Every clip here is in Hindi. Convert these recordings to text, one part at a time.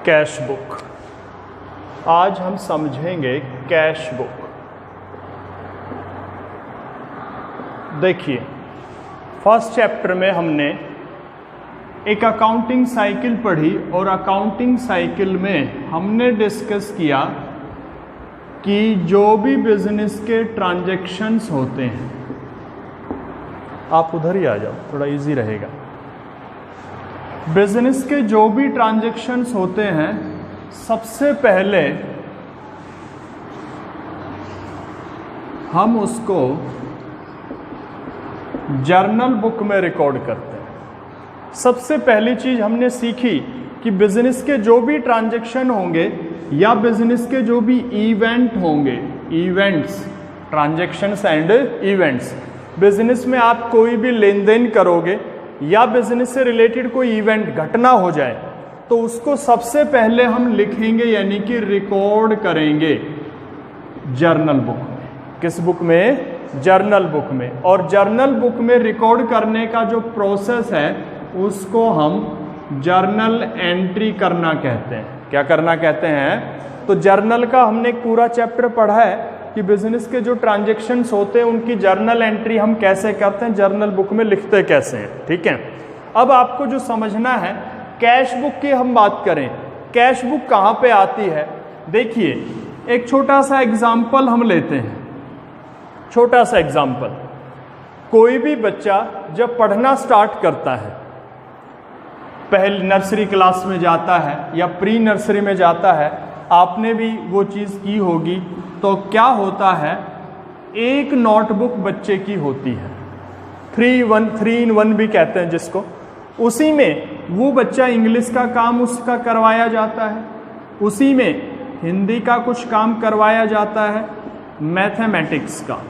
Cash book. आज हम समझेंगे कैश बुक। देखिए, फर्स्ट चैप्टर में हमने एक अकाउंटिंग साइकिल पढ़ी और अकाउंटिंग साइकिल में हमने डिस्कस किया कि जो भी बिजनेस के ट्रांजैक्शंस होते हैं, आप उधर ही आ जाओ, थोड़ा इजी रहेगा। बिजनेस के जो भी ट्रांजैक्शंस होते हैं, सबसे पहले हम उसको जर्नल बुक में रिकॉर्ड करते हैं। सबसे पहली चीज हमने सीखी कि बिजनेस के जो भी ट्रांजैक्शन होंगे या बिजनेस के जो भी इवेंट होंगे, events, transactions and events, business में आप कोई भी लेन देन करोगे या बिजनेस से रिलेटेड कोई इवेंट घटना हो जाए तो उसको सबसे पहले हम लिखेंगे, यानी कि रिकॉर्ड करेंगे जर्नल बुक में। किस बुक में? जर्नल बुक में। और जर्नल बुक में रिकॉर्ड करने का जो प्रोसेस है उसको हम जर्नल एंट्री करना कहते हैं। क्या करना कहते हैं? तो जर्नल का हमने एक पूरा चैप्टर पढ़ा है कि बिजनेस के जो ट्रांजैक्शंस होते हैं उनकी जर्नल एंट्री हम कैसे करते हैं, जर्नल बुक में लिखते कैसे हैं। ठीक है, अब आपको जो समझना है, कैश बुक की हम बात करें। कैश बुक कहाँ पे आती है? देखिए, एक छोटा सा एग्जाम्पल हम लेते हैं। छोटा सा एग्जाम्पल, कोई भी बच्चा जब पढ़ना स्टार्ट करता है, पहले नर्सरी क्लास में जाता है या प्री नर्सरी में जाता है, आपने भी वो चीज़ की होगी, तो क्या होता है, एक नोटबुक बच्चे की होती है, 3 in 1 भी कहते हैं जिसको। उसी में वो बच्चा इंग्लिश का काम उसका करवाया जाता है, उसी में हिंदी का कुछ काम करवाया जाता है, मैथमेटिक्स का।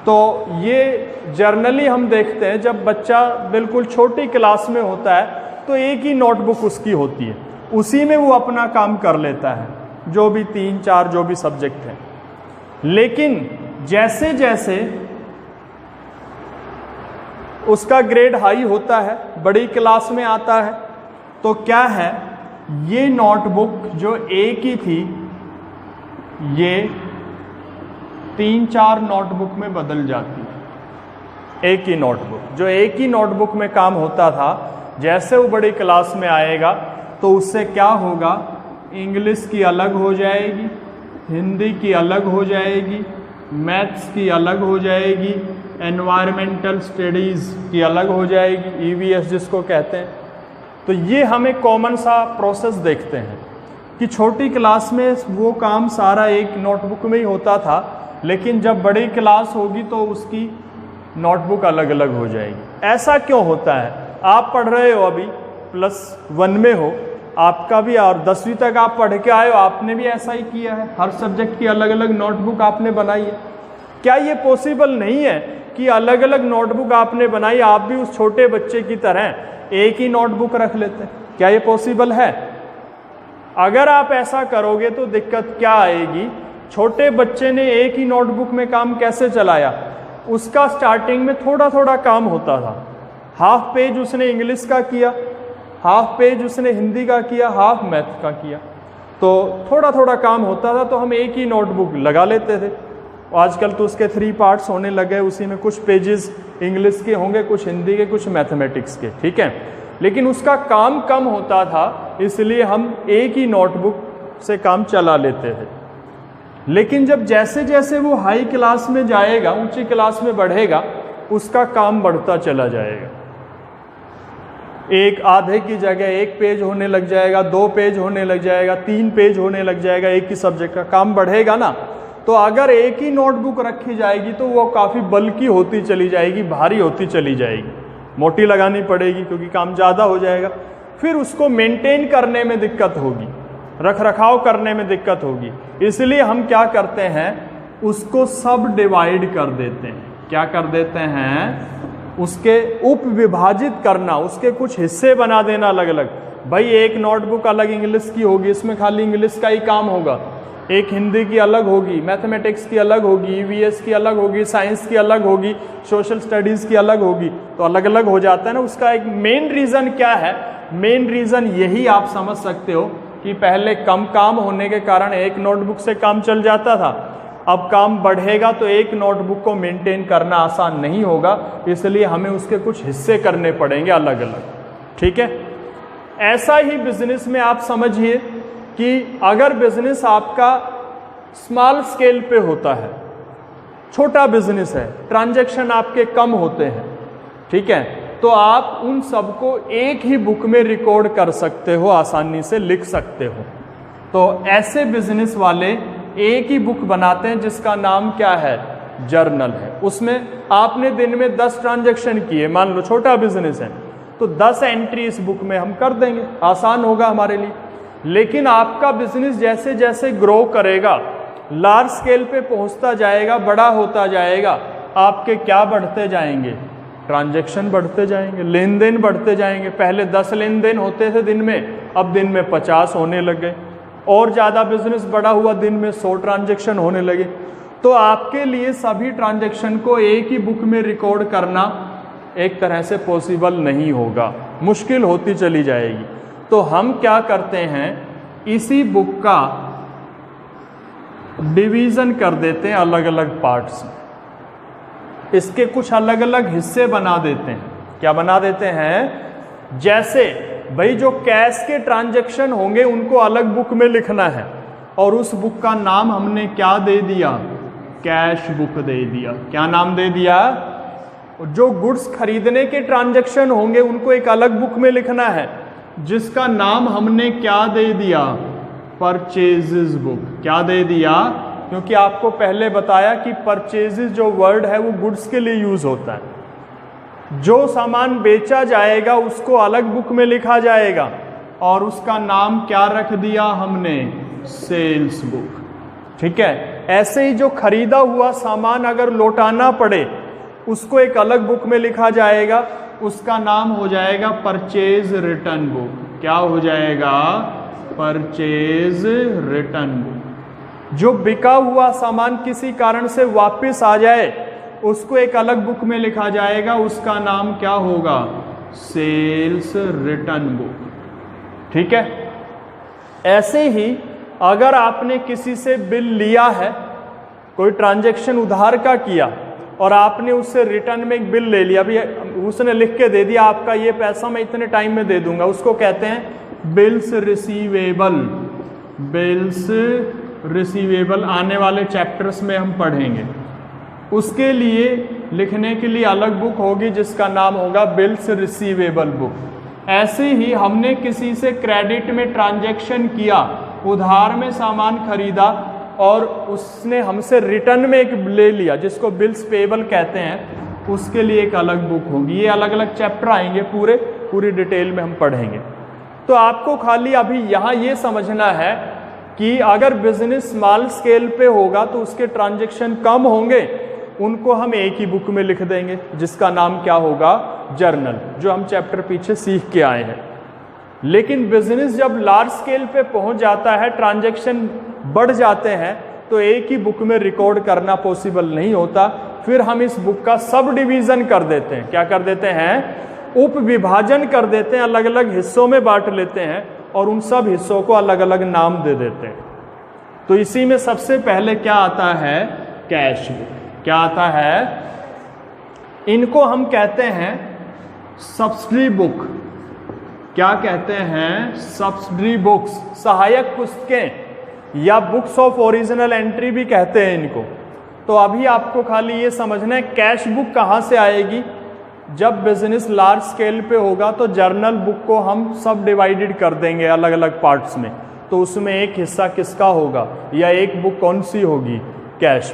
तो ये जर्नली हम देखते हैं, जब बच्चा बिल्कुल छोटी क्लास में होता है तो एक ही नोटबुक उसकी होती है, उसी में वो अपना काम कर लेता है, जो भी 3-4 जो भी सब्जेक्ट हैं। लेकिन जैसे जैसे उसका ग्रेड हाई होता है, बड़ी क्लास में आता है, तो क्या है, ये नोटबुक जो एक ही थी, ये 3-4 नोटबुक में बदल जाती है। एक ही नोटबुक, जो एक ही नोटबुक में काम होता था, जैसे वो बड़ी क्लास में आएगा तो उससे क्या होगा, इंग्लिश की अलग हो जाएगी, हिंदी की अलग हो जाएगी, मैथ्स की अलग हो जाएगी, एनवायरमेंटल स्टडीज़ की अलग हो जाएगी, ईवीएस जिसको कहते हैं। तो ये हमें कॉमन सा प्रोसेस देखते हैं कि छोटी क्लास में वो काम सारा एक नोटबुक में ही होता था, लेकिन जब बड़ी क्लास होगी तो उसकी नोटबुक अलग अलग हो जाएगी। ऐसा क्यों होता है? आप पढ़ रहे हो, अभी +1 में हो, आपका भी, और 10वीं तक आप पढ़ के आए हो, आपने भी ऐसा ही किया है, हर सब्जेक्ट की अलग अलग नोटबुक आपने बनाई है। क्या ये पॉसिबल नहीं है कि अलग अलग नोटबुक आपने बनाई, आप भी उस छोटे बच्चे की तरह एक ही नोटबुक रख लेते हैं? क्या ये पॉसिबल है? अगर आप ऐसा करोगे तो दिक्कत क्या आएगी? छोटे बच्चे ने एक ही नोटबुक में काम कैसे चलाया? उसका स्टार्टिंग में थोड़ा थोड़ा काम होता था, हाफ पेज उसने इंग्लिश का किया, हाफ पेज उसने हिंदी का किया, हाफ मैथ का किया, तो थोड़ा थोड़ा काम होता था, तो हम एक ही नोटबुक लगा लेते थे। आजकल तो उसके 3 पार्ट्स होने लगे, उसी में कुछ पेजेस इंग्लिश के होंगे, कुछ हिंदी के, कुछ मैथमेटिक्स के। ठीक है, लेकिन उसका काम कम होता था, इसलिए हम एक ही नोटबुक से काम चला लेते थे। लेकिन जब जैसे जैसे वो हाई क्लास में जाएगा, ऊंची क्लास में बढ़ेगा, उसका काम बढ़ता चला जाएगा। एक आधे की जगह 1 पेज होने लग जाएगा, 2 पेज होने लग जाएगा, 3 पेज होने लग जाएगा, एक ही सब्जेक्ट का काम बढ़ेगा ना। तो अगर एक ही नोटबुक रखी जाएगी तो वो काफ़ी बल्कि होती चली जाएगी, भारी होती चली जाएगी, मोटी लगानी पड़ेगी क्योंकि काम ज़्यादा हो जाएगा। फिर उसको मेंटेन करने में दिक्कत होगी, रख रखाव करने में दिक्कत होगी। इसलिए हम क्या करते हैं, उसको सब डिवाइड कर देते हैं। क्या कर देते हैं? उसके उप विभाजित करना, उसके कुछ हिस्से बना देना अलग अलग। भाई एक नोटबुक अलग इंग्लिश की होगी, इसमें खाली इंग्लिश का ही काम होगा, एक हिंदी की अलग होगी, मैथमेटिक्स की अलग होगी, ईवीएस की अलग होगी, साइंस की अलग होगी, सोशल स्टडीज़ की अलग होगी, तो अलग अलग हो जाता है ना। उसका एक मेन रीज़न क्या है? मेन रीज़न यही आप समझ सकते हो कि पहले कम काम होने के कारण एक नोटबुक से काम चल जाता था, अब काम बढ़ेगा तो एक नोटबुक को मेंटेन करना आसान नहीं होगा, इसलिए हमें उसके कुछ हिस्से करने पड़ेंगे अलग अलग। ठीक है, ऐसा ही बिजनेस में आप समझिए कि अगर बिजनेस आपका स्मॉल स्केल पे होता है, छोटा बिजनेस है, ट्रांजैक्शन आपके कम होते हैं, ठीक है, तो आप उन सबको एक ही बुक में रिकॉर्ड कर सकते हो, आसानी से लिख सकते हो। तो ऐसे बिजनेस वाले एक ही बुक बनाते हैं जिसका नाम क्या है, जर्नल है। उसमें आपने दिन में 10 ट्रांजैक्शन किए, मान लो छोटा बिजनेस है, तो 10 एंट्री इस बुक में हम कर देंगे, आसान होगा हमारे लिए। लेकिन आपका बिजनेस जैसे जैसे ग्रो करेगा, लार्ज स्केल पे पहुंचता जाएगा, बड़ा होता जाएगा, आपके क्या बढ़ते जाएंगे, ट्रांजैक्शन बढ़ते जाएंगे, लेन देन बढ़ते जाएंगे। पहले 10 लेन देन होते थे दिन में, अब दिन में 50 होने लग गए, और ज़्यादा बिजनेस बड़ा हुआ, दिन में 100 ट्रांजैक्शन होने लगे। तो आपके लिए सभी ट्रांजैक्शन को एक ही बुक में रिकॉर्ड करना एक तरह से पॉसिबल नहीं होगा, मुश्किल होती चली जाएगी। तो हम क्या करते हैं, इसी बुक का डिवीज़न कर देते हैं अलग अलग पार्ट्स में, इसके कुछ अलग अलग हिस्से बना देते हैं। क्या बना देते हैं, जैसे भाई जो कैश के ट्रांजैक्शन होंगे उनको अलग बुक में लिखना है, और उस बुक का नाम हमने क्या दे दिया, कैश बुक दे दिया। क्या नाम दे दिया, जो गुड्स खरीदने के ट्रांजैक्शन होंगे उनको एक अलग बुक में लिखना है, जिसका नाम हमने क्या दे दिया, परचेजेस बुक। क्या दे दिया, क्योंकि आपको पहले बताया कि परचेजेस जो वर्ड है वो गुड्स के लिए यूज होता है। जो सामान बेचा जाएगा उसको अलग बुक में लिखा जाएगा, और उसका नाम क्या रख दिया हमने, सेल्स बुक। ठीक है, ऐसे ही जो खरीदा हुआ सामान अगर लौटाना पड़े उसको एक अलग बुक में लिखा जाएगा, उसका नाम हो जाएगा परचेज रिटर्न बुक। क्या हो जाएगा, परचेज रिटर्न बुक। जो बिका हुआ सामान किसी कारण से वापस आ जाए उसको एक अलग बुक में लिखा जाएगा, उसका नाम क्या होगा, सेल्स रिटर्न बुक। ठीक है, ऐसे ही अगर आपने किसी से बिल लिया है, कोई ट्रांजैक्शन उधार का किया और आपने उससे रिटर्न में एक बिल ले लिया, अभी उसने लिख के दे दिया आपका ये पैसा मैं इतने टाइम में दे दूंगा, उसको कहते हैं बिल्स रिसीवेबल। बिल्स रिसीवेबल आने वाले चैप्टर्स में हम पढ़ेंगे। उसके लिए लिखने के लिए अलग बुक होगी जिसका नाम होगा बिल्स रिसीवेबल बुक। ऐसे ही हमने किसी से क्रेडिट में ट्रांजैक्शन किया, उधार में सामान खरीदा और उसने हमसे रिटर्न में एक ले लिया जिसको बिल्स पेबल कहते हैं, उसके लिए एक अलग बुक होगी। ये अलग अलग चैप्टर आएंगे, पूरी डिटेल में हम पढ़ेंगे। तो आपको खाली अभी यहाँ ये समझना है कि अगर बिजनेस स्मॉल स्केल पे होगा तो उसके ट्रांजैक्शन कम होंगे, उनको हम एक ही बुक में लिख देंगे जिसका नाम क्या होगा, जर्नल, जो हम चैप्टर पीछे सीख के आए हैं। लेकिन बिजनेस जब लार्ज स्केल पे पहुंच जाता है, ट्रांजैक्शन बढ़ जाते हैं, तो एक ही बुक में रिकॉर्ड करना पॉसिबल नहीं होता। फिर हम इस बुक का सब डिवीजन कर देते हैं। क्या कर देते हैं, उप विभाजन कर देते हैं, अलग अलग हिस्सों में बांट लेते हैं और उन सब हिस्सों को अलग अलग नाम दे देते हैं। तो इसी में सबसे पहले क्या आता है, कैश बुक। क्या आता है, इनको हम कहते हैं सब्सिडी बुक। क्या कहते हैं, सब्सिडी बुक्स, सहायक पुस्तकें या बुक्स ऑफ ओरिजिनल एंट्री भी कहते हैं इनको। तो अभी आपको खाली ये समझना है कैश बुक कहाँ से आएगी। जब बिजनेस लार्ज स्केल पे होगा तो जर्नल बुक को हम सब डिवाइडेड कर देंगे अलग अलग पार्ट्स में, तो उसमें एक हिस्सा किसका होगा या एक बुक कौन सी होगी, कैश।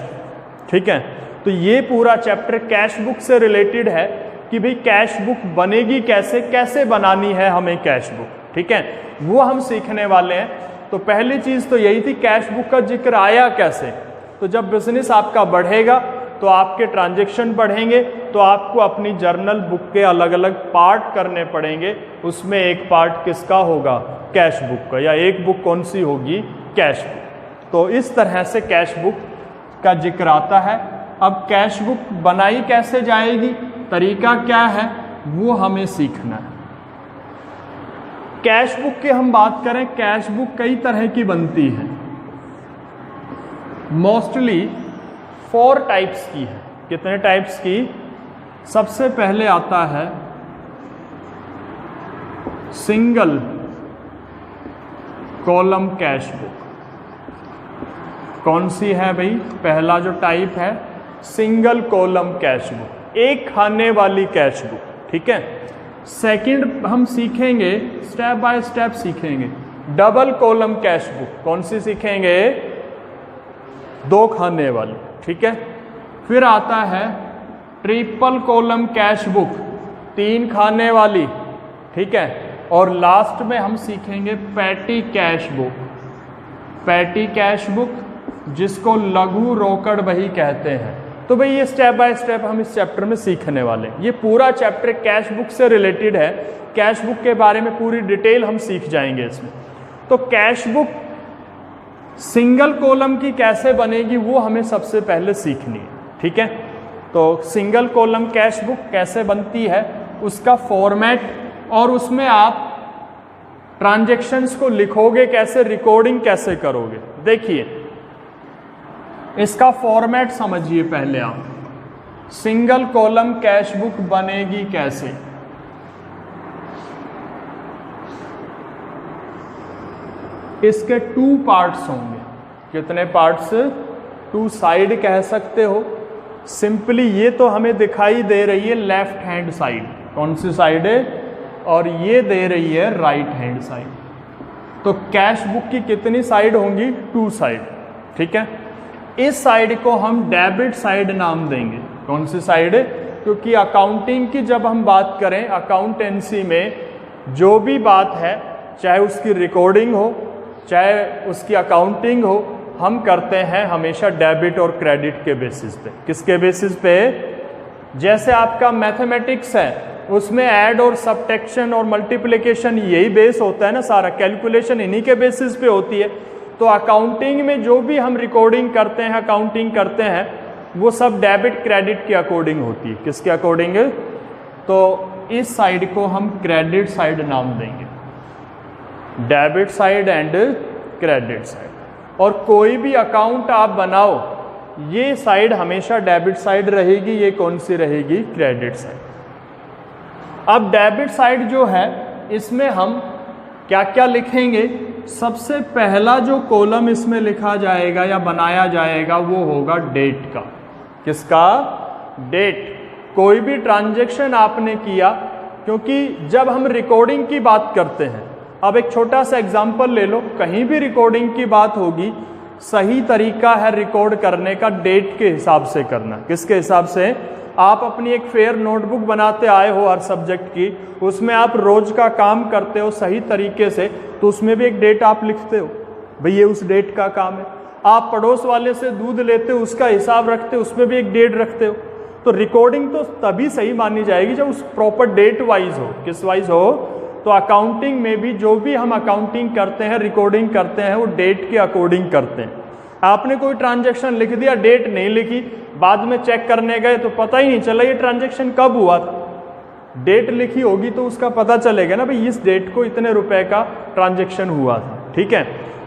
ठीक है, तो ये पूरा चैप्टर कैश बुक से रिलेटेड है कि भाई कैश बुक बनेगी कैसे, कैसे बनानी है हमें कैश बुक। ठीक है, वो हम सीखने वाले हैं। तो पहली चीज़ तो यही थी, कैश बुक का जिक्र आया कैसे। तो जब बिजनेस आपका बढ़ेगा तो आपके ट्रांजैक्शन बढ़ेंगे, तो आपको अपनी जर्नल बुक के अलग अलग पार्ट करने पड़ेंगे। उसमें एक पार्ट किसका होगा, कैश बुक का, या एक बुक कौन सी होगी, कैश बुक। तो इस तरह से कैश बुक का जिक्र आता है। अब कैश बुक बनाई कैसे जाएगी, तरीका क्या है, वो हमें सीखना है। कैश बुक की हम बात करें, कैश बुक कई तरह की बनती है, मोस्टली 4 टाइप्स की है। कितने टाइप्स की? सबसे पहले आता है सिंगल कॉलम कैश बुक। कौन सी है भाई? पहला जो टाइप है सिंगल कॉलम कैश बुक, एक खाने वाली कैश बुक, ठीक है। सेकंड हम सीखेंगे, स्टेप बाय स्टेप सीखेंगे, डबल कॉलम कैश बुक। कौन सी सीखेंगे? 2 खाने वाली, ठीक है। फिर आता है ट्रिपल कॉलम कैश बुक, 3 खाने वाली, ठीक है। और लास्ट में हम सीखेंगे petty cash book. Petty cash book जिसको लघु रोकड़ बही कहते हैं। तो भाई ये स्टेप बाय स्टेप हम इस चैप्टर में सीखने वाले हैं। ये पूरा चैप्टर कैश बुक से रिलेटेड है, कैश बुक के बारे में पूरी डिटेल हम सीख जाएंगे इसमें। तो कैश बुक सिंगल कॉलम की कैसे बनेगी वो हमें सबसे पहले सीखनी है, ठीक है। तो सिंगल कॉलम कैश बुक कैसे बनती है, उसका फॉर्मेट, और उसमें आप ट्रांजैक्शंस को लिखोगे कैसे, रिकॉर्डिंग कैसे करोगे। देखिए इसका फॉर्मेट समझिए पहले आप, सिंगल कॉलम कैश बुक बनेगी कैसे। इसके 2 पार्ट्स होंगे। कितने पार्ट्स? 2 साइड कह सकते हो। सिंपली ये तो हमें दिखाई दे रही है लेफ्ट हैंड साइड, कौन सी साइड है, और ये दे रही है राइट हैंड साइड। तो कैश बुक की कितनी साइड होंगी? 2 साइड, ठीक है। इस साइड को हम डेबिट साइड नाम देंगे। कौन सी साइड? क्योंकि अकाउंटिंग की जब हम बात करें, अकाउंटेंसी में जो भी बात है, चाहे उसकी रिकॉर्डिंग हो चाहे उसकी अकाउंटिंग हो, हम करते हैं हमेशा डेबिट और क्रेडिट के बेसिस पे। किसके बेसिस पे? जैसे आपका मैथमेटिक्स है, उसमें ऐड और सब्ट्रैक्शन और मल्टीप्लिकेशन यही बेस होता है ना, सारा कैलकुलेशन इन्हीं के बेसिस पे होती है। तो अकाउंटिंग में जो भी हम रिकॉर्डिंग करते हैं, अकाउंटिंग करते हैं, वो सब डेबिट क्रेडिट के अकॉर्डिंग होती है। किसके अकॉर्डिंग? तो इस साइड को हम क्रेडिट साइड नाम देंगे, debit side and credit side. और कोई भी अकाउंट आप बनाओ, ये साइड हमेशा डेबिट साइड रहेगी, ये कौन सी रहेगी? Credit side. अब डेबिट साइड जो है, इसमें हम क्या क्या लिखेंगे? सबसे पहला जो कॉलम इसमें लिखा जाएगा या बनाया जाएगा वो होगा डेट का। किसका? डेट। कोई भी ट्रांजैक्शन आपने किया, क्योंकि जब हम रिकॉर्डिंग की बात करते हैं, अब एक छोटा सा एग्जांपल ले लो, कहीं भी रिकॉर्डिंग की बात होगी, सही तरीका है रिकॉर्ड करने का डेट के हिसाब से करना। किसके हिसाब से? आप अपनी एक फेयर नोटबुक बनाते आए हो हर सब्जेक्ट की, उसमें आप रोज का काम करते हो सही तरीके से, तो उसमें भी एक डेट आप लिखते हो, भाई ये उस डेट का काम है। आप पड़ोस वाले से दूध लेते हो, उसका हिसाब रखते हो, उसमें भी एक डेट रखते हो। तो रिकॉर्डिंग तो तभी सही मानी जाएगी जब उस प्रॉपर डेट वाइज हो। किस वाइज हो? तो अकाउंटिंग में भी जो भी हम अकाउंटिंग करते हैं, रिकॉर्डिंग करते हैं, वो डेट के अकॉर्डिंग करते हैं। आपने कोई ट्रांजैक्शन लिख दिया, डेट नहीं लिखी, बाद में चेक करने गए तो पता ही नहीं चला ये ट्रांजैक्शन कब हुआ था। डेट लिखी होगी तो उसका पता चलेगा ना, भाई इस डेट को इतने रुपए का ट्रांजैक्शन हुआ था, ठीक है।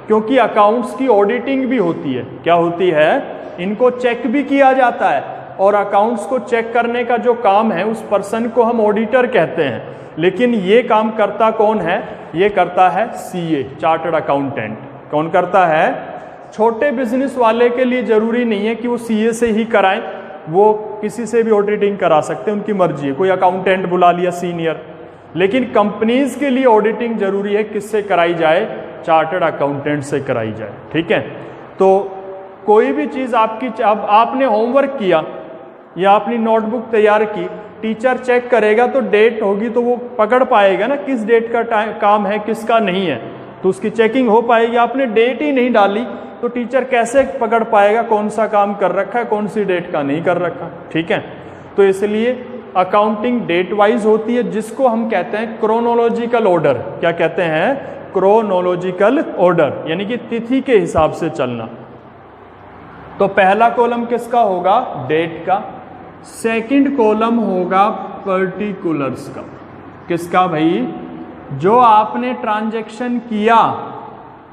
क्योंकि अकाउंट्स की ऑडिटिंग भी होती है। क्या होती है? इनको चेक भी किया जाता है, और अकाउंट्स को चेक करने का जो काम है, उस पर्सन को हम ऑडिटर कहते हैं। लेकिन ये काम करता कौन है? ये करता है सीए, चार्टर्ड अकाउंटेंट। कौन करता है? छोटे बिजनेस वाले के लिए जरूरी नहीं है कि वो सीए से ही कराएं, वो किसी से भी ऑडिटिंग करा सकते हैं, उनकी मर्जी है। कोई अकाउंटेंट बुला लिया सीनियर, लेकिन कंपनीज के लिए ऑडिटिंग जरूरी है। किससे कराई जाए? चार्टर्ड अकाउंटेंट से कराई जाए, ठीक है। तो कोई भी चीज़ आपकी, अब आपने होमवर्क किया या अपनी नोटबुक तैयार की, टीचर चेक करेगा तो डेट होगी तो वो पकड़ पाएगा ना किस डेट का काम है, किसका नहीं है, तो उसकी चेकिंग हो पाएगी। आपने डेट ही नहीं डाली तो टीचर कैसे पकड़ पाएगा कौन सा काम कर रखा है, कौन सी डेट का नहीं कर रखा, ठीक है। तो इसलिए अकाउंटिंग डेट वाइज होती है, जिसको हम कहते हैं क्रोनोलॉजिकल ऑर्डर। क्या कहते हैं? क्रोनोलॉजिकल ऑर्डर, यानी कि तिथि के हिसाब से चलना। तो पहला कॉलम किसका होगा? डेट का। सेकंड कॉलम होगा पर्टिकुलर्स का। किसका भाई? जो आपने ट्रांजैक्शन किया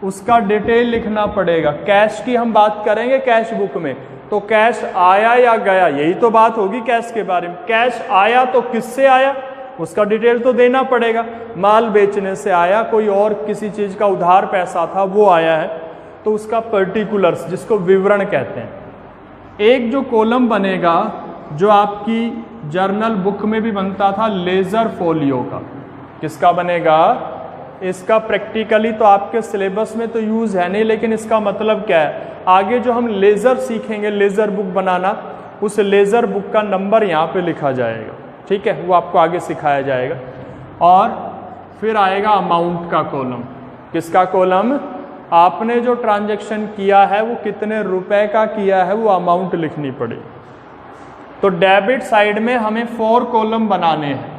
उसका डिटेल लिखना पड़ेगा। कैश की हम बात करेंगे कैश बुक में, तो कैश आया या गया, यही तो बात होगी कैश के बारे में। कैश आया तो किससे आया, उसका डिटेल तो देना पड़ेगा। माल बेचने से आया, कोई और किसी चीज का उधार पैसा था वो आया है, तो उसका पर्टिकुलर्स, जिसको विवरण कहते हैं। एक जो कॉलम बनेगा जो आपकी जर्नल बुक में भी बनता था, लेजर फोलियो का, किसका बनेगा, इसका प्रैक्टिकली तो आपके सिलेबस में तो यूज है नहीं, लेकिन इसका मतलब क्या है, आगे जो हम लेजर सीखेंगे, लेजर बुक बनाना, उस लेजर बुक का नंबर यहाँ पे लिखा जाएगा, ठीक है, वो आपको आगे सिखाया जाएगा। और फिर आएगा अमाउंट का कॉलम। किसका कॉलम, आपने जो ट्रांजैक्शन किया है वो कितने रुपए का किया है, वो अमाउंट लिखनी पड़ेगी। तो डेबिट साइड में हमें 4 कॉलम बनाने हैं।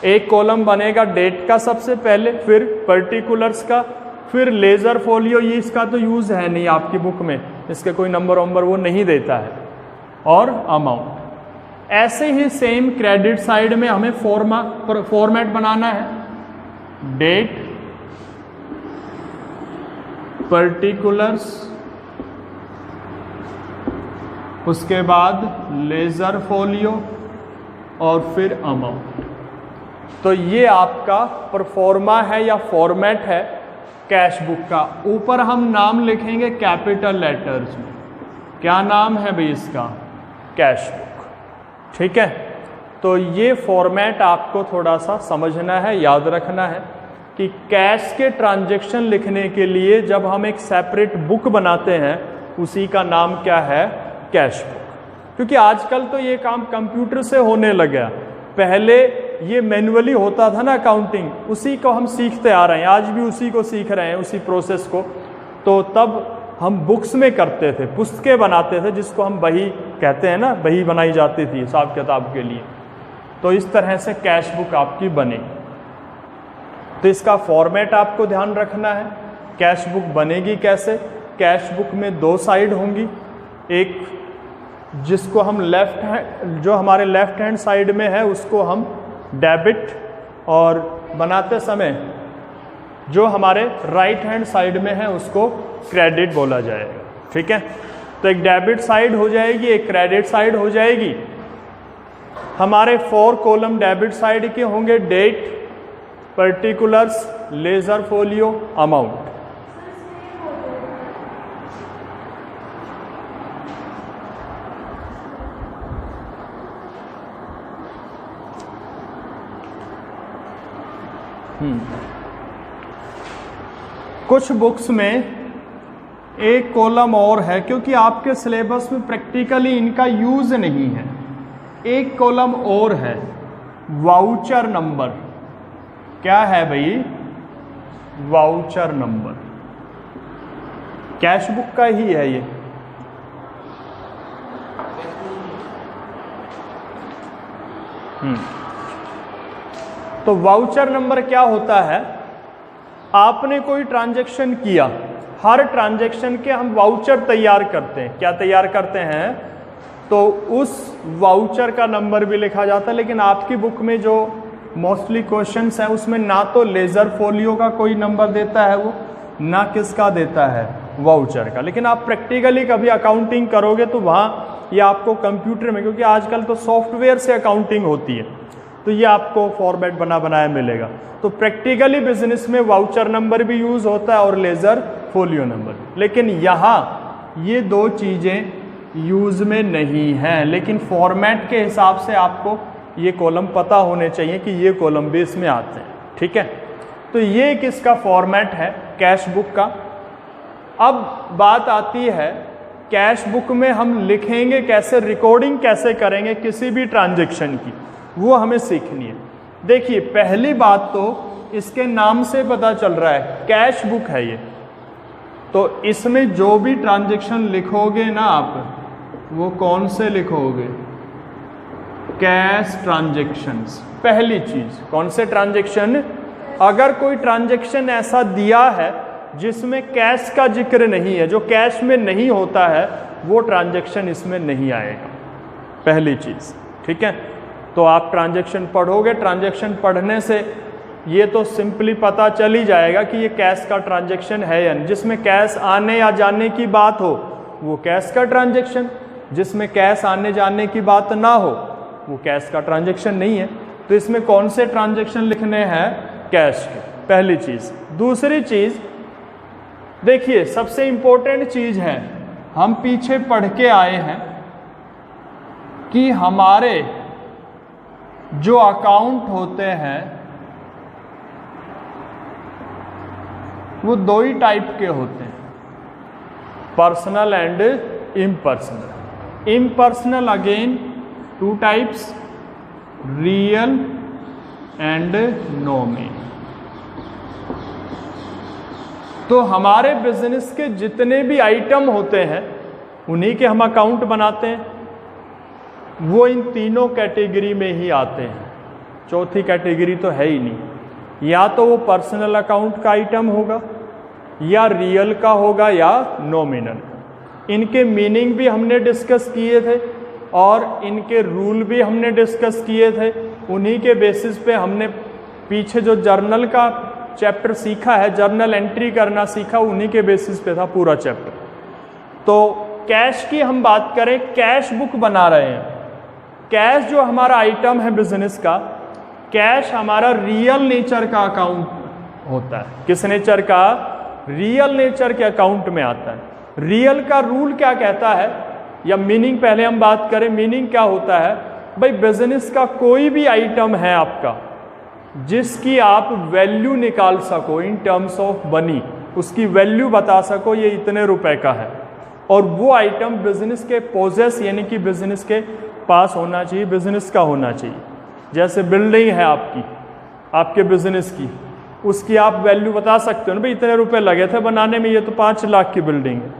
एक कॉलम बनेगा डेट का सबसे पहले, फिर पर्टिकुलर्स का, फिर लेजर फोलियो, ये इसका तो यूज है नहीं आपकी बुक में, इसके कोई नंबर वंबर वो नहीं देता है, और अमाउंट। ऐसे ही सेम क्रेडिट साइड में हमें फॉर्मेट बनाना है, डेट, पर्टिकुलर्स, उसके बाद लेजर फोलियो और फिर अमाउंट। तो ये आपका परफॉर्मा है या फॉर्मेट है कैश बुक का। ऊपर हम नाम लिखेंगे कैपिटल लेटर्स में। क्या नाम है भाई इसका, कैश बुक, ठीक है। तो ये फॉर्मेट आपको थोड़ा सा समझना है, याद रखना है कि कैश के ट्रांजैक्शन लिखने के लिए जब हम एक सेपरेट बुक बनाते हैं उसी का नाम क्या है, कैश बुक। क्योंकि आजकल तो ये काम कंप्यूटर से होने लगा, पहले ये मैन्युअली होता था ना अकाउंटिंग, उसी को हम सीखते आ रहे हैं, आज भी उसी को सीख रहे हैं, उसी प्रोसेस को। तो तब हम बुक्स में करते थे, पुस्तकें बनाते थे, जिसको हम बही कहते हैं ना, बही बनाई जाती थी हिसाब किताब के लिए। तो इस तरह से कैश बुक आपकी बनेगी। तो इसका फॉर्मेट आपको ध्यान रखना है। कैश बुक बनेगी कैसे, कैश बुक में 2 साइड होंगी, एक जिसको हम लेफ्ट हैंड, जो हमारे लेफ्ट हैंड साइड में है उसको हम डेबिट, और बनाते समय जो हमारे राइट हैंड साइड में है उसको क्रेडिट बोला जाएगा, ठीक है। तो एक डेबिट साइड हो जाएगी, एक क्रेडिट साइड हो जाएगी। हमारे 4 कॉलम डेबिट साइड के होंगे, date, particulars, ledger folio, amount. कुछ बुक्स में एक कॉलम और है, क्योंकि आपके सिलेबस में प्रैक्टिकली इनका यूज नहीं है। एक कॉलम और है, वाउचर नंबर। क्या है भाई, वाउचर नंबर, कैश बुक का ही है ये। तो वाउचर नंबर क्या होता है, आपने कोई ट्रांजैक्शन किया, हर ट्रांजैक्शन के हम वाउचर तैयार करते हैं। क्या तैयार करते हैं, तो उस वाउचर का नंबर भी लिखा जाता है। लेकिन आपकी बुक में जो मोस्टली क्वेश्चंस हैं उसमें ना तो लेजर फोलियो का कोई नंबर देता है वो, ना किसका देता है, वाउचर का। लेकिन आप प्रैक्टिकली कभी अकाउंटिंग करोगे तो वहाँ ये आपको कंप्यूटर में, क्योंकि आजकल तो सॉफ्टवेयर से अकाउंटिंग होती है, तो ये आपको फॉर्मेट बना बनाया मिलेगा। तो प्रैक्टिकली बिजनेस में वाउचर नंबर भी यूज होता है और लेजर फोलियो नंबर। लेकिन यहाँ ये 2 चीजें यूज में नहीं हैं, लेकिन फॉर्मेट के हिसाब से आपको ये कॉलम पता होने चाहिए कि ये कॉलम भी इसमें आते हैं, ठीक है। तो ये किसका फॉर्मेट है, कैश बुक का। अब बात आती है कैश बुक में हम लिखेंगे कैसे, रिकॉर्डिंग कैसे करेंगे किसी भी ट्रांजैक्शन की, वो हमें सीखनी है। देखिए पहली बात तो इसके नाम से पता चल रहा है, कैश बुक है ये, तो इसमें जो भी ट्रांजैक्शन लिखोगे ना आप, वो कौन से लिखोगे, कैश ट्रांजैक्शंस। पहली चीज, कौन से ट्रांजैक्शन, अगर कोई ट्रांजैक्शन ऐसा दिया है जिसमें कैश का जिक्र नहीं है, जो कैश में नहीं होता है, वो ट्रांजैक्शन इसमें नहीं आएगा, पहली चीज, ठीक है। तो आप ट्रांजैक्शन पढ़ोगे, ट्रांजैक्शन पढ़ने से ये तो सिंपली पता चल ही जाएगा कि ये कैश का ट्रांजैक्शन है या नहीं। जिसमें कैश आने या जाने की बात हो वो कैश का ट्रांजैक्शन, जिसमें कैश आने जाने की बात ना हो वो कैश का ट्रांजैक्शन नहीं है। तो इसमें कौन से ट्रांजैक्शन लिखने हैं? कैश के, पहली चीज। दूसरी चीज देखिए, सबसे इंपॉर्टेंट चीज है, हम पीछे पढ़ के आए हैं कि हमारे जो अकाउंट होते हैं वो दो ही टाइप के होते हैं, personal and impersonal. Impersonal again two types, real and nominal. तो हमारे बिजनेस के जितने भी आइटम होते हैं उन्हीं के हम अकाउंट बनाते हैं, वो इन तीनों कैटेगरी में ही आते हैं। चौथी कैटेगरी तो है ही नहीं। या तो वो पर्सनल अकाउंट का आइटम होगा, या रियल का होगा, या नॉमिनल। इनके मीनिंग भी हमने डिस्कस किए थे और इनके रूल भी हमने डिस्कस किए थे। उन्हीं के बेसिस पे हमने पीछे जो जर्नल का चैप्टर सीखा है, जर्नल एंट्री करना सीखा, उन्हीं के बेसिस पे था पूरा चैप्टर। तो कैश की हम बात करें, कैश बुक बना रहे हैं। कैश जो हमारा आइटम है बिजनेस का, कैश हमारा रियल नेचर का अकाउंट होता है। किस नेचर का? रियल नेचर के अकाउंट में आता है। रियल का रूल क्या कहता है, या मीनिंग पहले हम बात करें, मीनिंग क्या होता है? भाई बिजनेस का कोई भी आइटम है आपका जिसकी आप वैल्यू निकाल सको इन टर्म्स ऑफ मनी, उसकी वैल्यू बता सको ये इतने रुपए का है, और वो आइटम बिजनेस के पोजेस यानी कि बिजनेस के पास होना चाहिए, बिजनेस का होना चाहिए। जैसे बिल्डिंग है आपकी, आपके बिजनेस की, उसकी आप वैल्यू बता सकते हो ना, भाई इतने रुपए लगे थे बनाने में, ये तो 5 लाख की बिल्डिंग है।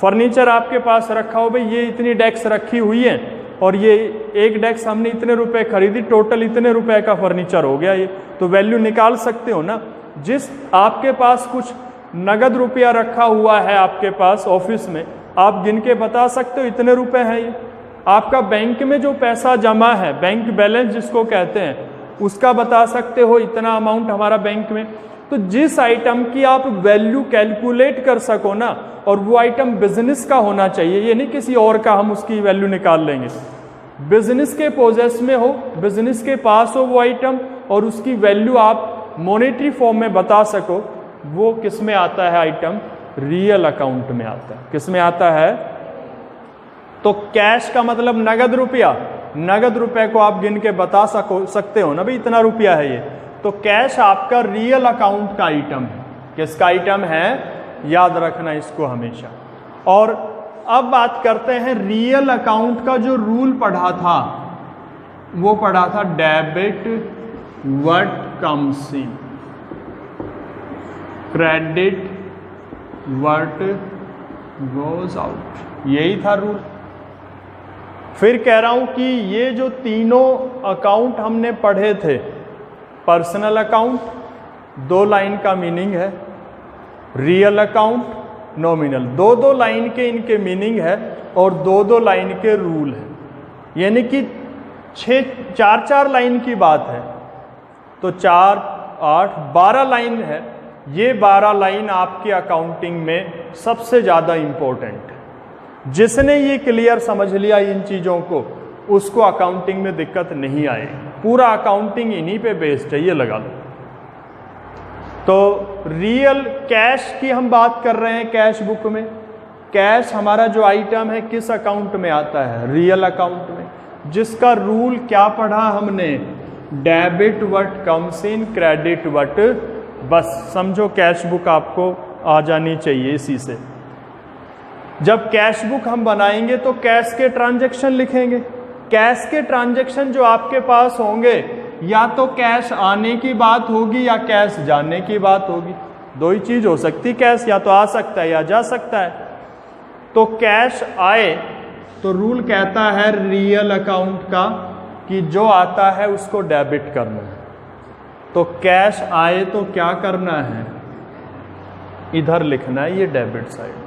फर्नीचर आपके पास रखा हो, भाई ये इतनी डेस्क रखी हुई है और ये एक डेस्क हमने इतने रुपए खरीदी, टोटल इतने रुपए का फर्नीचर हो गया, ये तो वैल्यू निकाल सकते हो ना। जिस आपके पास कुछ नगद रुपया रखा हुआ है आपके पास ऑफिस में, आप गिन के बता सकते हो इतने रुपए हैं ये। आपका बैंक में जो पैसा जमा है, बैंक बैलेंस जिसको कहते हैं, उसका बता सकते हो इतना अमाउंट हमारा बैंक में। तो जिस आइटम की आप वैल्यू कैलकुलेट कर सको ना, और वो आइटम बिजनेस का होना चाहिए, ये नहीं किसी और का हम उसकी वैल्यू निकाल लेंगे। बिजनेस के पोजेस में हो, बिजनेस के पास हो वो आइटम, और उसकी वैल्यू आप मॉनेटरी फॉर्म में बता सको, वो किस में आता है? आइटम रियल अकाउंट में आता है। किस में आता है? तो कैश का मतलब नगद रुपया, नगद रुपए को आप गिन के बता सकते हो ना, भाई इतना रुपया है ये। तो कैश आपका रियल अकाउंट का आइटम है। किसका आइटम है? याद रखना इसको हमेशा। और अब बात करते हैं रियल अकाउंट का जो रूल पढ़ा था, वो पढ़ा था debit what comes in, credit what goes out, यही था रूल। फिर कह रहा हूं कि ये जो तीनों अकाउंट हमने पढ़े थे, पर्सनल अकाउंट 2 लाइन का मीनिंग है, रियल अकाउंट नॉमिनल 2-2 लाइन के इनके मीनिंग है, और 2-2 लाइन के रूल है। यानी कि 4-4 लाइन की बात है, तो 4, 8, 12 लाइन है। ये 12 लाइन आपके अकाउंटिंग में सबसे ज़्यादा इम्पोर्टेंट है। जिसने ये क्लियर समझ लिया इन चीज़ों को, उसको अकाउंटिंग में दिक्कत नहीं आएगी। पूरा अकाउंटिंग इन्हीं पे बेस्ड है, ये लगा लो। तो रियल कैश की हम बात कर रहे हैं। कैश बुक में कैश हमारा जो आइटम है किस अकाउंट में आता है? रियल अकाउंट में, जिसका रूल क्या पढ़ा हमने? Debit what comes in, credit what, बस समझो कैश बुक आपको आ जानी चाहिए इसी से। जब कैश बुक हम बनाएंगे तो कैश के ट्रांजैक्शन लिखेंगे। कैश के ट्रांजैक्शन जो आपके पास होंगे, या तो कैश आने की बात होगी या कैश जाने की बात होगी। दो ही चीज हो सकती, कैश या तो आ सकता है या जा सकता है। तो कैश आए तो रूल कहता है रियल अकाउंट का कि जो आता है उसको डेबिट करना है। तो कैश आए तो क्या करना है? इधर लिखना है, ये debit side.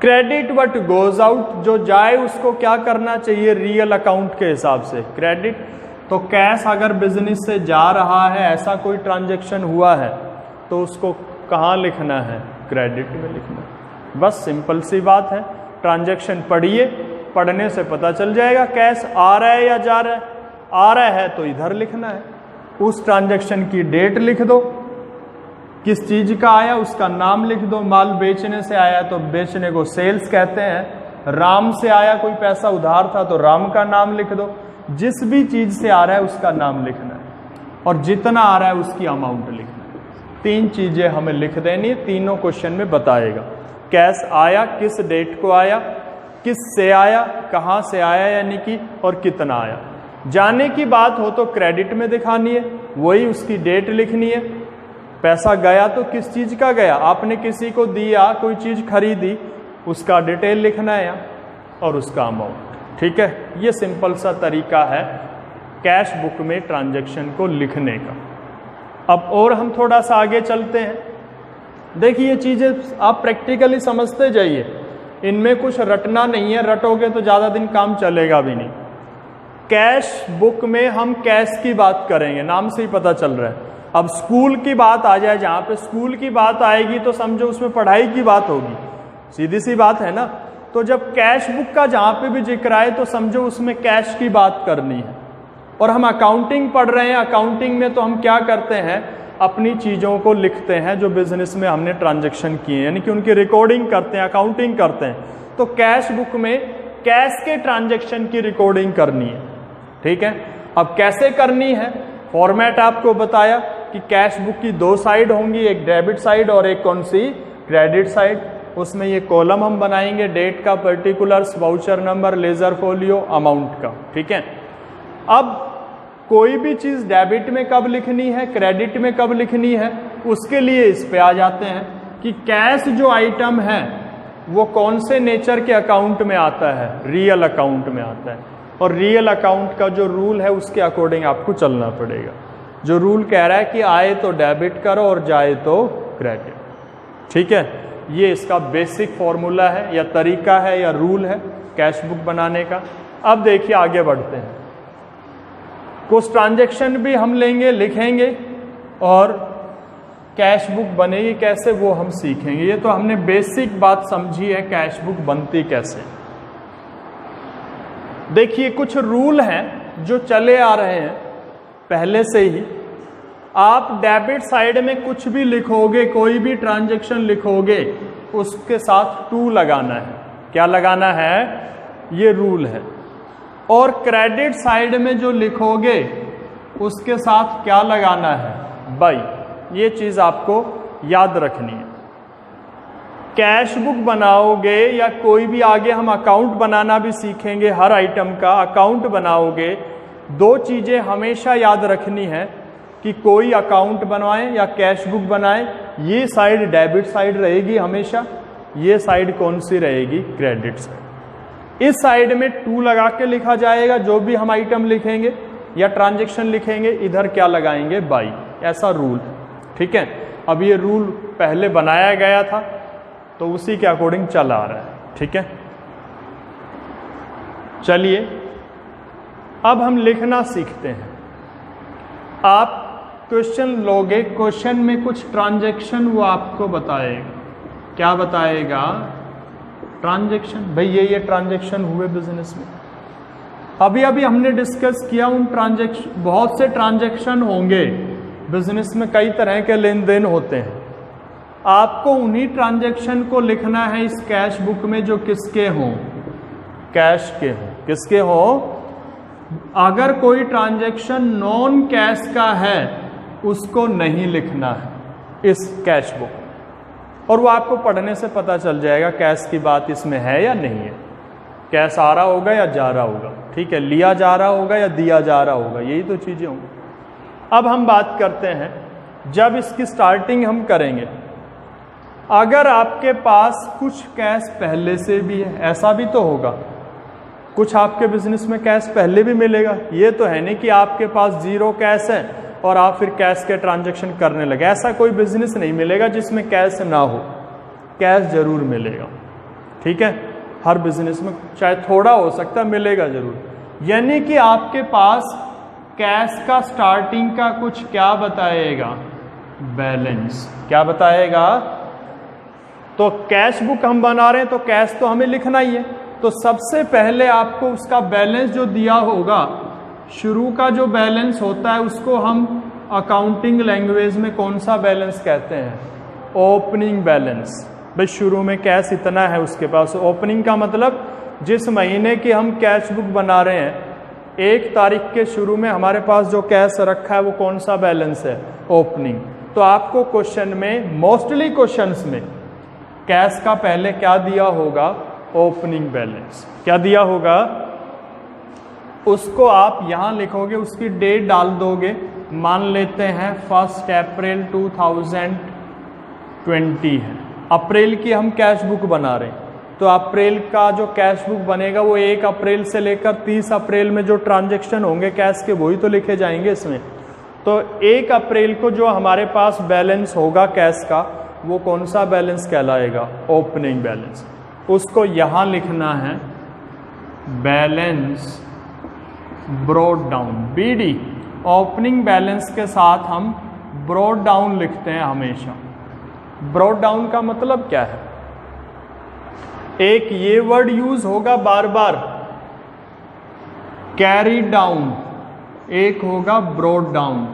Credit what goes out, जो जाए उसको क्या करना चाहिए रियल अकाउंट के हिसाब से? क्रेडिट। तो कैश अगर बिजनेस से जा रहा है, ऐसा कोई ट्रांजैक्शन हुआ है, तो उसको कहाँ लिखना है? क्रेडिट में लिखना है। बस सिंपल सी बात है। ट्रांजैक्शन पढ़िए, पढ़ने से पता चल जाएगा कैश आ रहा है या जा रहा है। आ रहा है तो इधर लिखना है, उस ट्रांजैक्शन की डेट लिख दो, किस चीज का आया उसका नाम लिख दो। माल बेचने से आया तो बेचने को सेल्स कहते हैं। राम से आया, कोई पैसा उधार था तो राम का नाम लिख दो। जिस भी चीज से आ रहा है उसका नाम लिखना है और जितना आ रहा है उसकी अमाउंट लिखना है। 3 चीजें हमें लिख देनी है, तीनों क्वेश्चन में बताएगा। कैश आया, किस डेट को आया, किस से आया, कहाँ से आया यानी कि, और कितना आया। जाने की बात हो तो क्रेडिट में दिखानी है, वही उसकी डेट लिखनी है। पैसा गया तो किस चीज का गया, आपने किसी को दिया, कोई चीज खरीदी, उसका डिटेल लिखना है और उसका अमाउंट। ठीक है, ये सिंपल सा तरीका है कैश बुक में ट्रांजैक्शन को लिखने का। अब और हम थोड़ा सा आगे चलते हैं। देखिए ये चीजें आप प्रैक्टिकली समझते जाइए, इनमें कुछ रटना नहीं है, रटोगे तो ज्यादा दिन काम चलेगा भी नहीं। कैश बुक में हम कैश की बात करेंगे, नाम से ही पता चल रहा है। अब स्कूल की बात आ जाए, जहां पे स्कूल की बात आएगी तो समझो उसमें पढ़ाई की बात होगी, सीधी सी बात है ना। तो जब कैश बुक का जहां पे भी जिक्र आए तो समझो उसमें कैश की बात करनी है। और हम अकाउंटिंग पढ़ रहे हैं, अकाउंटिंग में तो हम क्या करते हैं, अपनी चीजों को लिखते हैं जो बिजनेस में हमने ट्रांजैक्शन किए, यानी कि उनकी रिकॉर्डिंग करते हैं, अकाउंटिंग करते हैं। तो कैश बुक में कैश के ट्रांजैक्शन की रिकॉर्डिंग करनी है। ठीक है, अब कैसे करनी है, फॉर्मेट आपको बताया कि कैश बुक की 2 साइड होंगी, एक डेबिट साइड और एक कौन सी, क्रेडिट साइड। उसमें ये कॉलम हम बनाएंगे, डेट का, particulars, voucher number, laser folio, amount का। ठीक है, अब कोई भी चीज डेबिट में कब लिखनी है, क्रेडिट में कब लिखनी है, उसके लिए इस पे आ जाते हैं कि कैश जो आइटम है वो कौन से नेचर के अकाउंट में आता है, रियल अकाउंट में आता है। और रियल अकाउंट का जो रूल है उसके अकॉर्डिंग आपको चलना पड़ेगा। जो रूल कह रहा है कि आए तो डेबिट करो और जाए तो क्रेडिट। ठीक है, ये इसका बेसिक फॉर्मूला है या तरीका है या रूल है कैश बुक बनाने का। अब देखिए आगे बढ़ते हैं, कुछ ट्रांजैक्शन भी हम लेंगे, लिखेंगे, और कैश बुक बनेगी कैसे वो हम सीखेंगे। ये तो हमने बेसिक बात समझी है कैश बुक बनती कैसे। देखिए कुछ रूल हैं जो चले आ रहे हैं पहले से ही। आप डेबिट साइड में कुछ भी लिखोगे, कोई भी ट्रांजैक्शन लिखोगे, उसके साथ टू लगाना है। क्या लगाना है, ये रूल है। और क्रेडिट साइड में जो लिखोगे उसके साथ क्या लगाना है, बाई। ये चीज आपको याद रखनी है। कैश बुक बनाओगे या कोई भी आगे हम अकाउंट बनाना भी सीखेंगे, हर आइटम का अकाउंट बनाओगे, 2 चीजें हमेशा याद रखनी है कि कोई अकाउंट बनवाएं या कैश बुक बनाएं, ये साइड डेबिट साइड रहेगी हमेशा, ये साइड कौन सी रहेगी, क्रेडिट साइड। इस साइड में टू लगा के लिखा जाएगा जो भी हम आइटम लिखेंगे या ट्रांजैक्शन लिखेंगे, इधर क्या लगाएंगे, बाई। ऐसा रूल है। ठीक है, अब ये रूल पहले बनाया गया था तो उसी के अकॉर्डिंग चल आ रहा है। ठीक है, चलिए अब हम लिखना सीखते हैं। आप क्वेश्चन लोगे, क्वेश्चन में कुछ ट्रांजैक्शन वो आपको बताएगा। क्या बताएगा, ट्रांजैक्शन। भाई ये ट्रांजैक्शन हुए बिजनेस में। अभी अभी हमने डिस्कस किया उन ट्रांजैक्शन, बहुत से ट्रांजैक्शन होंगे बिजनेस में, कई तरह के लेन देन होते हैं। आपको उन्हीं ट्रांजैक्शन को लिखना है इस कैश बुक में जो किसके हों, कैश के हों। किसके हों, अगर कोई ट्रांजैक्शन नॉन कैश का है उसको नहीं लिखना है इस कैश बुक। और वो आपको पढ़ने से पता चल जाएगा कैश की बात इसमें है या नहीं है, कैश आ रहा होगा या जा रहा होगा। ठीक है, लिया जा रहा होगा या दिया जा रहा होगा, यही तो चीजें होंगी। अब हम बात करते हैं, जब इसकी स्टार्टिंग हम करेंगे, अगर आपके पास कुछ कैश पहले से भी है, ऐसा भी तो होगा, कुछ आपके बिजनेस में कैश पहले भी मिलेगा। ये तो है नहीं कि आपके पास 0 कैश है और आप फिर कैश के ट्रांजैक्शन करने लगे। ऐसा कोई बिजनेस नहीं मिलेगा जिसमें कैश ना हो, कैश जरूर मिलेगा। ठीक है, हर बिजनेस में चाहे थोड़ा हो सकता, मिलेगा जरूर। यानी कि आपके पास कैश का स्टार्टिंग का कुछ क्या बताएगा, बैलेंस क्या बताएगा। तो कैश बुक हम बना रहे हैं तो कैश तो हमें लिखना ही है, तो सबसे पहले आपको उसका बैलेंस जो दिया होगा, शुरू का जो बैलेंस होता है उसको हम अकाउंटिंग लैंग्वेज में कौन सा बैलेंस कहते हैं, ओपनिंग बैलेंस। भाई शुरू में कैश इतना है उसके पास, ओपनिंग का मतलब जिस महीने की हम कैश बुक बना रहे हैं, 1 तारीख के शुरू में हमारे पास जो कैश रखा है वो कौन सा बैलेंस है, ओपनिंग। तो आपको क्वेश्चन में, मोस्टली क्वेश्चंस में कैश का पहले क्या दिया होगा, ओपनिंग बैलेंस। क्या दिया होगा उसको आप यहां लिखोगे, उसकी डेट डाल दोगे, मान लेते हैं 1 अप्रैल 2020 है, अप्रैल की हम कैश बुक बना रहे हैं, तो अप्रैल का जो कैश बुक बनेगा वो 1 अप्रैल से लेकर 30 अप्रैल में जो ट्रांजैक्शन होंगे कैश के वही तो लिखे जाएंगे इसमें। तो 1 अप्रैल को जो हमारे पास बैलेंस होगा कैश का वो कौन सा बैलेंस कहलाएगा, ओपनिंग बैलेंस। उसको यहां लिखना है balance brought down, BD. Opening balance के साथ हम ब्रॉट डाउन लिखते हैं हमेशा। ब्रॉट डाउन का मतलब क्या है, एक ये वर्ड यूज होगा बार बार, कैरी डाउन, एक होगा ब्रॉट डाउन।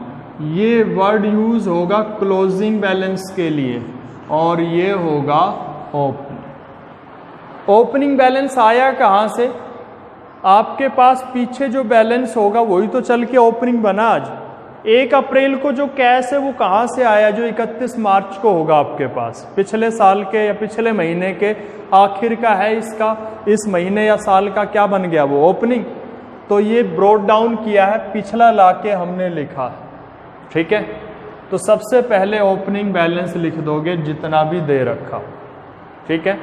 ये वर्ड यूज होगा क्लोजिंग बैलेंस के लिए और ये होगा ओपनिंग। ओपनिंग बैलेंस आया कहां से, आपके पास पीछे जो बैलेंस होगा वही तो चल के ओपनिंग बना। आज 1 अप्रैल को जो कैश है वो कहां से आया, जो 31 मार्च को होगा आपके पास, पिछले साल के या पिछले महीने के आखिर का है, इसका इस महीने या साल का क्या बन गया, वो ओपनिंग। तो ये ब्रॉट डाउन किया है, पिछला लाके हमने लिखा है, ठीक है। तो सबसे पहले ओपनिंग बैलेंस लिख दोगे जितना भी दे रखा, ठीक है।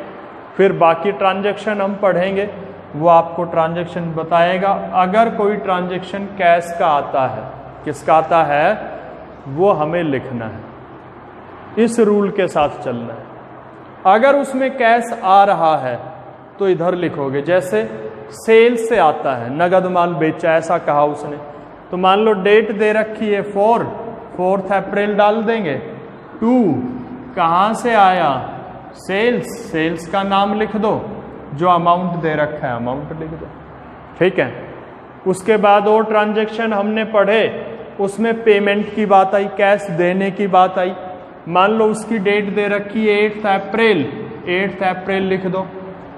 फिर बाकी ट्रांजैक्शन हम पढ़ेंगे, वो आपको ट्रांजैक्शन बताएगा। अगर कोई ट्रांजैक्शन कैश का आता है, किसका आता है, वो हमें लिखना है, इस रूल के साथ चलना है। अगर उसमें कैश आ रहा है तो इधर लिखोगे, जैसे सेल से आता है, नगद माल बेचा ऐसा कहा उसने, तो मान लो डेट दे रखी है 4 अप्रैल डाल देंगे। 2 कहाँ से आया, सेल्स, सेल्स का नाम लिख दो, जो अमाउंट दे रखा है अमाउंट लिख दो, ठीक है। उसके बाद और ट्रांजैक्शन हमने पढ़े, उसमें पेमेंट की बात आई, कैश देने की बात आई। मान लो उसकी डेट दे रखी है 8 अप्रैल, 8 अप्रैल लिख दो।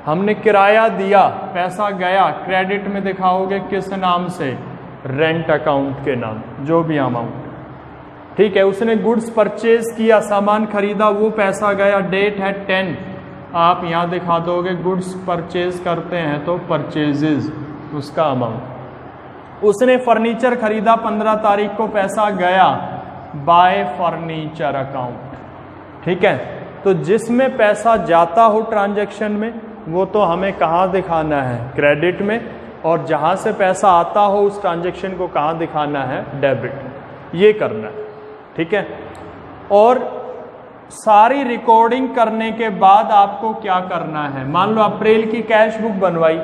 हमने किराया दिया, पैसा गया, क्रेडिट में दिखाओगे किस नाम से, रेंट अकाउंट के नाम, जो भी अमाउंट, ठीक है। उसने गुड्स परचेज किया, सामान खरीदा, वो पैसा गया, डेट है 10, आप यहाँ दिखा दोगे गुड्स परचेज करते हैं तो परचेजेज, उसका अमाउंट। उसने फर्नीचर खरीदा 15 तारीख को, पैसा गया, बाय फर्नीचर अकाउंट, ठीक है। तो जिसमें पैसा जाता हो ट्रांजैक्शन में वो तो हमें कहाँ दिखाना है, क्रेडिट में, और जहाँ से पैसा आता हो उस ट्रांजैक्शन को कहाँ दिखाना है, डेबिट। ये करना है, ठीक है। और सारी रिकॉर्डिंग करने के बाद आपको क्या करना है, मान लो अप्रैल की कैश बुक बनवाई,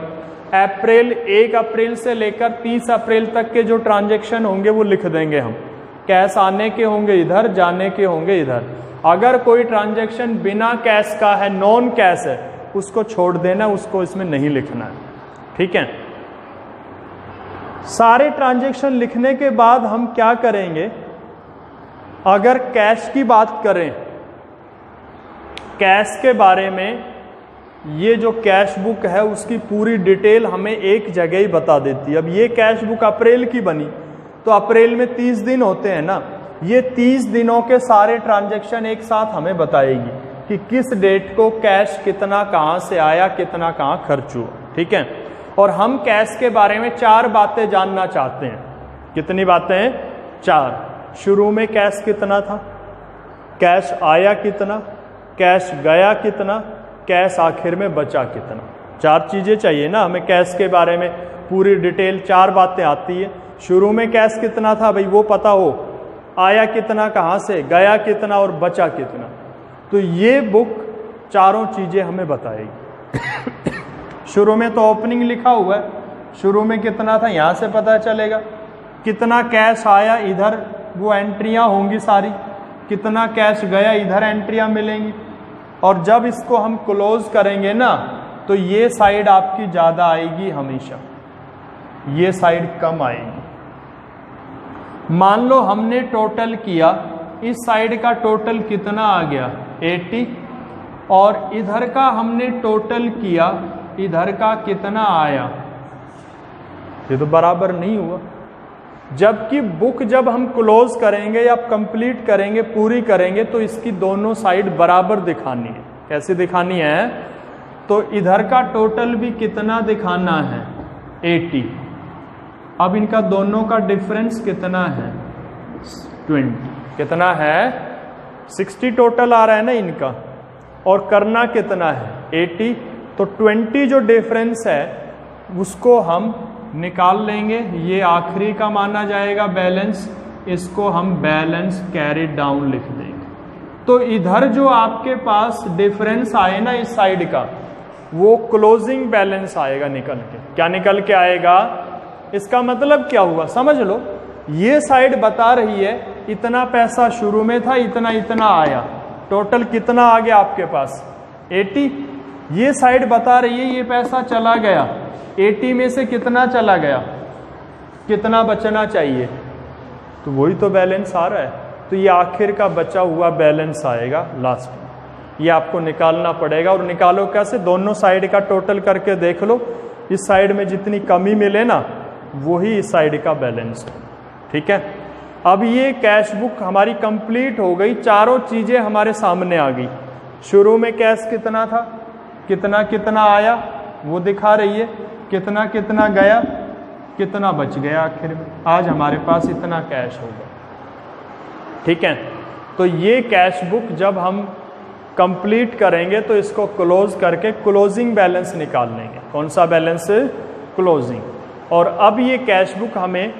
अप्रैल 1 अप्रैल से लेकर 30 अप्रैल तक के जो ट्रांजैक्शन होंगे वो लिख देंगे हम। कैश आने के होंगे इधर, जाने के होंगे इधर। अगर कोई ट्रांजैक्शन बिना कैश का है, नॉन कैश है, उसको छोड़ देना, उसको इसमें नहीं लिखना है, ठीक है। सारे ट्रांजैक्शन लिखने के बाद हम क्या करेंगे, अगर कैश की बात करें, कैश के बारे में ये जो कैश बुक है उसकी पूरी डिटेल हमें एक जगह ही बता देती है। अब ये कैश बुक अप्रैल की बनी तो अप्रैल में 30 दिन होते हैं ना, ये 30 दिनों के सारे ट्रांजैक्शन एक साथ हमें बताएगी कि किस डेट को कैश कितना कहाँ से आया, कितना कहाँ खर्च हुआ, ठीक है। और हम कैश के बारे में 4 बातें जानना चाहते हैं। कितनी बातें, 4। शुरू में कैश कितना था, कैश आया कितना, कैश गया कितना, कैश आखिर में बचा कितना। 4 चीजें चाहिए ना हमें कैश के बारे में, पूरी डिटेल 4 बातें आती है। शुरू में कैश कितना था भाई वो पता हो, आया कितना कहाँ से, गया कितना और बचा कितना। तो ये बुक चारों चीजें हमें बताएगी। शुरू में तो ओपनिंग लिखा हुआ है, शुरू में कितना था यहाँ से पता चलेगा, कितना कैश आया इधर वो एंट्रियां होंगी सारी, कितना कैश गया इधर एंट्रियां मिलेंगी। और जब इसको हम क्लोज करेंगे ना तो ये साइड आपकी ज़्यादा आएगी हमेशा, ये साइड कम आएगी। मान लो हमने टोटल किया, इस साइड का टोटल कितना आ गया 80, और इधर का हमने टोटल किया, इधर का कितना आया, ये तो बराबर नहीं हुआ। जबकि बुक जब हम क्लोज करेंगे या कंप्लीट करेंगे, पूरी करेंगे, तो इसकी दोनों साइड बराबर दिखानी है। कैसे दिखानी है? तो इधर का टोटल भी कितना दिखाना है 80। अब इनका दोनों का डिफरेंस कितना है 20, कितना है 60 टोटल आ रहा है ना इनका, और करना कितना है 80। तो 20 जो डिफरेंस है उसको हम निकाल लेंगे, ये आखिरी का माना जाएगा बैलेंस, इसको हम बैलेंस कैरी डाउन लिख देंगे। तो इधर जो आपके पास डिफरेंस आए ना इस साइड का, वो क्लोजिंग बैलेंस आएगा निकल के। क्या निकल के आएगा? इसका मतलब क्या हुआ समझ लो, ये साइड बता रही है इतना पैसा शुरू में था, इतना इतना आया, टोटल कितना आ गया आपके पास 80। ये साइड बता रही है ये पैसा चला गया, 80 में से कितना चला गया, कितना बचना चाहिए, तो वही तो बैलेंस आ रहा है। तो ये आखिर का बचा हुआ बैलेंस आएगा लास्ट में, ये आपको निकालना पड़ेगा। और निकालो कैसे? दोनों साइड का टोटल करके देख लो, इस साइड में जितनी कमी मिले ना वही इस साइड का बैलेंस है। ठीक है, अब ये कैश बुक हमारी कंप्लीट हो गई, चारों चीजें हमारे सामने आ गई। शुरू में कैश कितना था, कितना कितना आया वो दिखा रही है, कितना कितना गया, कितना बच गया आखिर में। आज हमारे पास इतना कैश होगा। ठीक है, तो ये कैश बुक जब हम कंप्लीट करेंगे तो इसको क्लोज करके क्लोजिंग बैलेंस निकाल लेंगे। कौन सा बैलेंस? क्लोजिंग। और अब ये कैश बुक हमें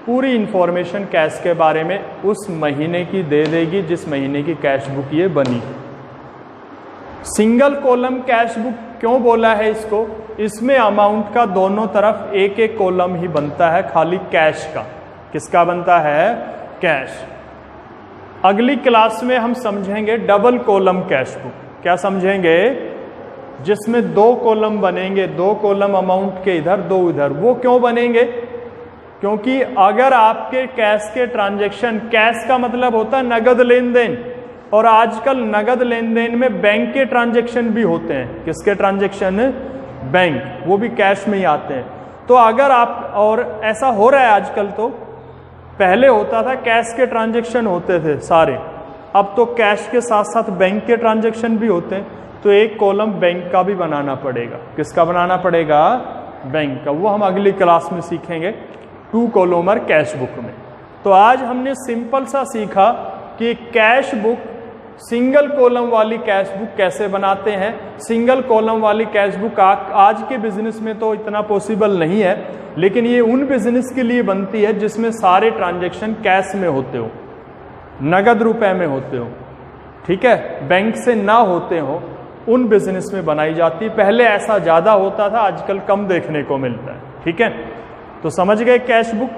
पूरी इंफॉर्मेशन कैश के बारे में उस महीने की दे देगी जिस महीने की कैश बुक ये बनी। सिंगल कॉलम कैश बुक क्यों बोला है इसको? इसमें अमाउंट का दोनों तरफ एक एक कॉलम ही बनता है, खाली कैश का। किसका बनता है? कैश। अगली क्लास में हम समझेंगे डबल कॉलम कैश बुक। क्या समझेंगे? जिसमें 2 कॉलम बनेंगे, 2 कॉलम अमाउंट के इधर, 2 इधर। वो क्यों बनेंगे? क्योंकि अगर आपके कैश के ट्रांजैक्शन, कैश का मतलब होता है नगद लेन देन, और आजकल नगद लेन देन में बैंक के ट्रांजैक्शन भी होते हैं। किसके ट्रांजैक्शन? बैंक, वो भी कैश में ही आते हैं। तो अगर आप, और ऐसा हो रहा है आजकल, तो पहले होता था कैश के ट्रांजैक्शन होते थे सारे, अब तो कैश के साथ साथ बैंक के ट्रांजैक्शन भी होते हैं। तो एक कॉलम बैंक का भी बनाना पड़ेगा। किसका बनाना पड़ेगा? बैंक का। वो हम अगली क्लास में सीखेंगे 2 कॉलमर कैश बुक में। तो आज हमने सिंपल सा सीखा कि कैश बुक, सिंगल कॉलम वाली कैश बुक कैसे बनाते हैं। सिंगल कॉलम वाली कैश बुक आज के बिजनेस में तो इतना पॉसिबल नहीं है, लेकिन ये उन बिजनेस के लिए बनती है जिसमें सारे ट्रांजैक्शन कैश में होते हो, नगद रुपए में होते हो। ठीक है, बैंक से ना होते हो, उन बिजनेस में बनाई जाती है। पहले ऐसा ज्यादा होता था, आजकल कम देखने को मिलता है। ठीक है, तो समझ गए कैश बुक।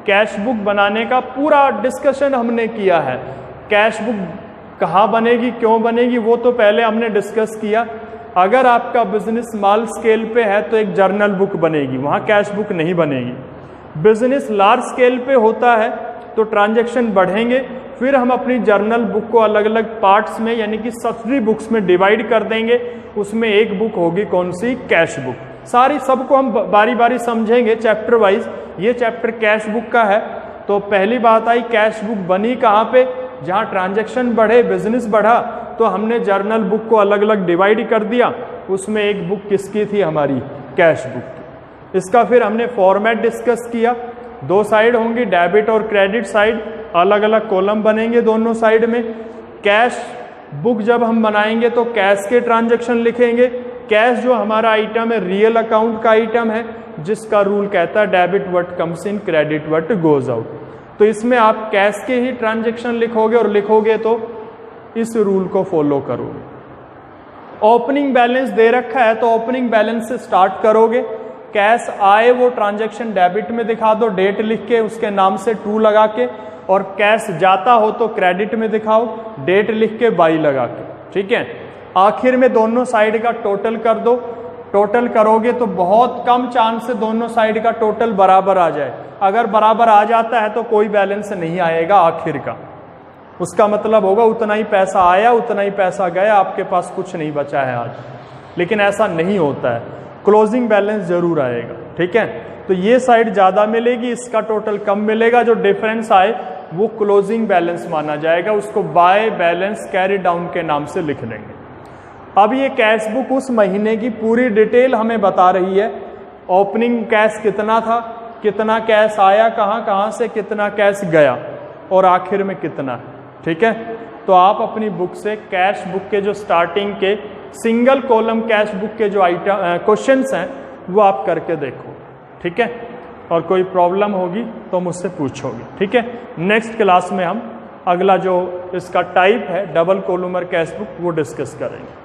कैश बुक बनाने का पूरा डिस्कशन हमने किया है। कैश बुक कहाँ बनेगी, क्यों बनेगी, वो तो पहले हमने डिस्कस किया। अगर आपका बिजनेस स्मॉल स्केल पे है तो एक जर्नल बुक बनेगी, वहाँ कैश बुक नहीं बनेगी। बिजनेस लार्ज स्केल पे होता है तो ट्रांजैक्शन बढ़ेंगे, फिर हम अपनी जर्नल बुक को अलग अलग पार्ट्स में, यानी कि सब्सिडी बुक्स में डिवाइड कर देंगे। उसमें एक बुक होगी कौन सी? Cash book. सारी सबको हम बारी बारी समझेंगे चैप्टर वाइज। ये चैप्टर कैश बुक का है। तो पहली बात आई, कैश बुक बनी कहाँ पे? जहाँ ट्रांजैक्शन बढ़े, बिजनेस बढ़ा, तो हमने जर्नल बुक को अलग अलग डिवाइड कर दिया। उसमें एक बुक किसकी थी? हमारी कैश बुक। इसका फिर हमने फॉर्मेट डिस्कस किया। 2 साइड होंगी, डेबिट और क्रेडिट साइड, अलग अलग कॉलम बनेंगे दोनों साइड में। कैश बुक जब हम बनाएंगे तो कैश के ट्रांजैक्शन लिखेंगे। कैश जो हमारा आइटम है, रियल अकाउंट का आइटम है, जिसका रूल कहता है debit what comes in, credit what goes out. तो इसमें आप कैश के ही ट्रांजैक्शन लिखोगे, और लिखोगे तो इस रूल को फॉलो करोगे। ओपनिंग बैलेंस दे रखा है तो ओपनिंग बैलेंस से स्टार्ट करोगे। कैश आए वो ट्रांजैक्शन डेबिट में दिखा दो, डेट लिख के उसके नाम से टू लगा के, और कैश जाता हो तो क्रेडिट में दिखाओ, डेट लिख के बाई लगा के, ठीक है। आखिर में दोनों साइड का टोटल कर दो। टोटल करोगे तो बहुत कम चांस से दोनों साइड का टोटल बराबर आ जाए। अगर बराबर आ जाता है तो कोई बैलेंस नहीं आएगा आखिर का, उसका मतलब होगा उतना ही पैसा आया उतना ही पैसा गया, आपके पास कुछ नहीं बचा है आज। लेकिन ऐसा नहीं होता है, क्लोजिंग बैलेंस जरूर आएगा, ठीक है। तो ये साइड ज्यादा मिलेगी, इसका टोटल कम मिलेगा, जो डिफरेंस आए वो क्लोजिंग बैलेंस माना जाएगा, उसको बाय बैलेंस कैरी डाउन के नाम से लिख लेंगे। अब ये कैश बुक उस महीने की पूरी डिटेल हमें बता रही है, ओपनिंग कैश कितना था, कितना कैश आया, कहाँ कहाँ से कितना कैश गया, और आखिर में कितना है, ठीक है। तो आप अपनी बुक से कैश बुक के जो स्टार्टिंग के सिंगल कॉलम कैश बुक के जो आइटम क्वेश्चंस हैं वो आप करके देखो, ठीक है। और कोई प्रॉब्लम होगी तो मुझसे पूछोगे, ठीक है। नेक्स्ट क्लास में हम अगला जो इसका टाइप है डबल कॉलमर कैश बुक वो डिस्कस करेंगे।